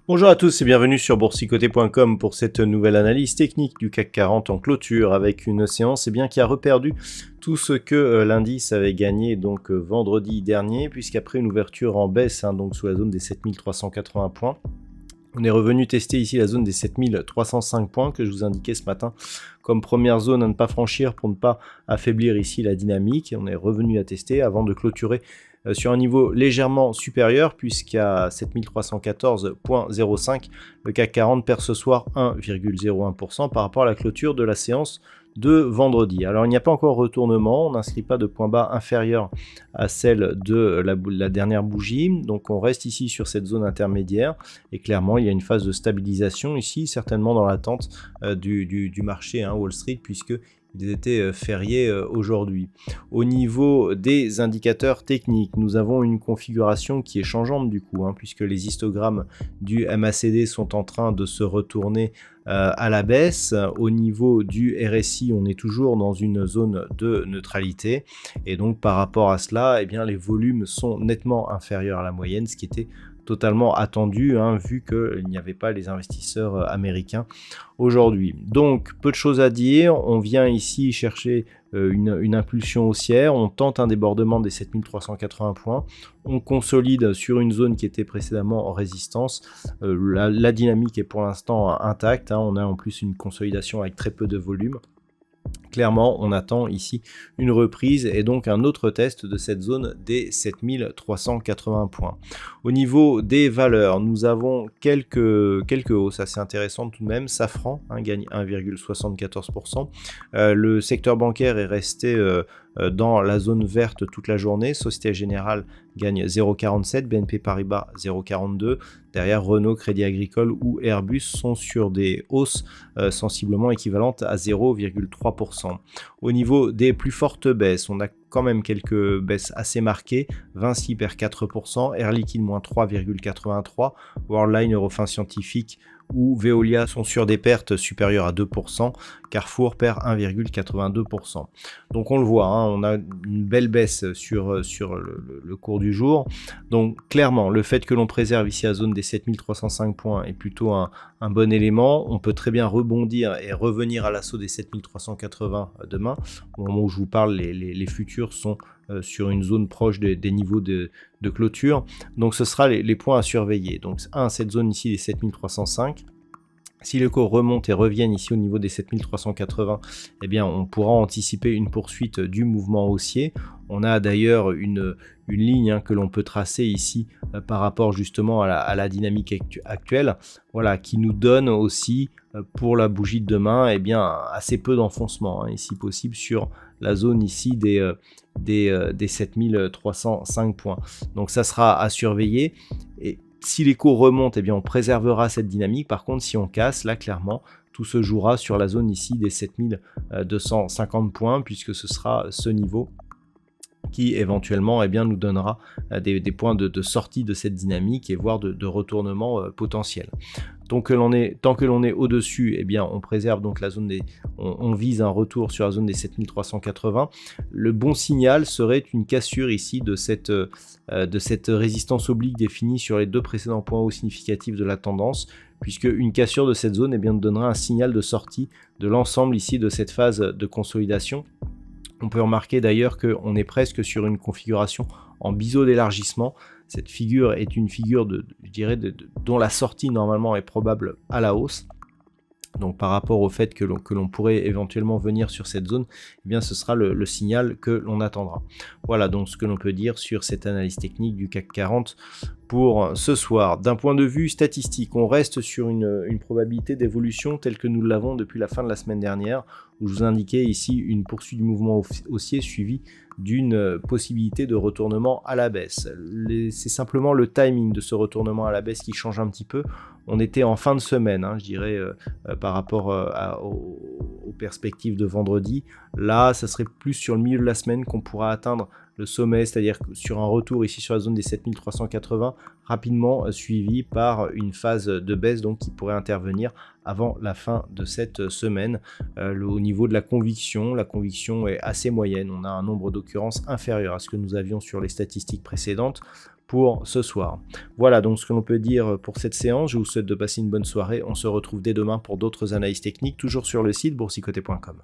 Bonjour à tous et bienvenue sur boursicoté.com pour cette nouvelle analyse technique du CAC 40 en clôture avec une séance qui a reperdu tout ce que l'indice avait gagné donc vendredi dernier, puisqu'après une ouverture en baisse donc sous la zone des 7380 points, on est revenu tester ici la zone des 7305 points que je vous indiquais ce matin comme première zone à ne pas franchir pour ne pas affaiblir ici la dynamique. On est revenu à tester avant de clôturer sur un niveau légèrement supérieur, puisqu'à 7314.05, le CAC 40 perd ce soir 1,01% par rapport à la clôture de la séance de vendredi. Alors il n'y a pas encore retournement, on n'inscrit pas de point bas inférieur à celle de la dernière bougie, donc on reste ici sur cette zone intermédiaire et clairement il y a une phase de stabilisation ici, certainement dans l'attente du marché Wall Street, puisque ils étaient fériés aujourd'hui. Au niveau des indicateurs techniques, nous avons une configuration qui est changeante du coup, puisque les histogrammes du MACD sont en train de se retourner à la baisse. Au niveau du RSI, on est toujours dans une zone de neutralité, et donc par rapport à cela, les volumes sont nettement inférieurs à la moyenne, ce qui était totalement attendu vu qu'il n'y avait pas les investisseurs américains aujourd'hui. Donc peu de choses à dire, on vient ici chercher une impulsion haussière, on tente un débordement des 7380 points, on consolide sur une zone qui était précédemment en résistance, la dynamique est pour l'instant intacte, on a en plus une consolidation avec très peu de volume. Clairement, on attend ici une reprise et donc un autre test de cette zone des 7380 points. Au niveau des valeurs, nous avons quelques hausses assez intéressantes tout de même. Safran gagne 1,74%. Le secteur bancaire est resté dans la zone verte toute la journée. Société Générale gagne 0,47, BNP Paribas 0,42. Derrière, Renault, Crédit Agricole ou Airbus sont sur des hausses sensiblement équivalentes à 0,3%. Au niveau des plus fortes baisses, on a quand même quelques baisses assez marquées. Vinci perd 4%, Air Liquide moins 3,83%, Worldline, Eurofins Scientifique ou Veolia sont sur des pertes supérieures à 2%, Carrefour perd 1,82%. Donc on le voit, on a une belle baisse sur le cours du jour. Donc clairement, le fait que l'on préserve ici la zone des 7305 points est plutôt un bon élément. On peut très bien rebondir et revenir à l'assaut des 7380 demain. Au moment où je vous parle, les futurs sont sur une zone proche des niveaux de clôture. Donc ce sera les points à surveiller. Donc cette zone ici des 7305. Si le cours remonte et revienne ici au niveau des 7380, on pourra anticiper une poursuite du mouvement haussier. On a d'ailleurs une ligne que l'on peut tracer ici par rapport justement à la dynamique actuelle, qui nous donne aussi pour la bougie de demain assez peu d'enfoncement, ici possible sur la zone ici des 7305 points. Donc ça sera à surveiller. Et si les cours remontent, on préservera cette dynamique. Par contre, si on casse, là, clairement, tout se jouera sur la zone ici des 7250 points, puisque ce sera ce niveau qui éventuellement nous donnera des points de sortie de cette dynamique et voire de retournement potentiel. Donc tant que l'on est au-dessus, on préserve donc la zone on vise un retour sur la zone des 7380. Le bon signal serait une cassure ici de cette résistance oblique définie sur les deux précédents points hauts significatifs de la tendance, puisque une cassure de cette zone nous donnera un signal de sortie de l'ensemble ici de cette phase de consolidation. On peut remarquer d'ailleurs qu'on est presque sur une configuration en biseau d'élargissement. Cette figure est une figure dont la sortie normalement est probable à la hausse. Donc par rapport au fait que l'on pourrait éventuellement venir sur cette zone, ce sera le signal que l'on attendra. Voilà donc ce que l'on peut dire sur cette analyse technique du CAC 40 pour ce soir. D'un point de vue statistique, on reste sur une probabilité d'évolution telle que nous l'avons depuis la fin de la semaine dernière, où je vous indiquais ici une poursuite du mouvement haussier suivie d'une possibilité de retournement à la baisse. C'est simplement le timing de ce retournement à la baisse qui change un petit peu. On était en fin de semaine, je dirais, par rapport aux perspectives de vendredi. Là, ça serait plus sur le milieu de la semaine qu'on pourra atteindre le sommet, c'est-à-dire sur un retour ici sur la zone des 7380, rapidement suivi par une phase de baisse donc qui pourrait intervenir avant la fin de cette semaine. Au niveau de la conviction est assez moyenne. On a un nombre d'occurrences inférieur à ce que nous avions sur les statistiques précédentes pour ce soir. Voilà donc ce que l'on peut dire pour cette séance. Je vous souhaite de passer une bonne soirée. On se retrouve dès demain pour d'autres analyses techniques, toujours sur le site boursicoté.com.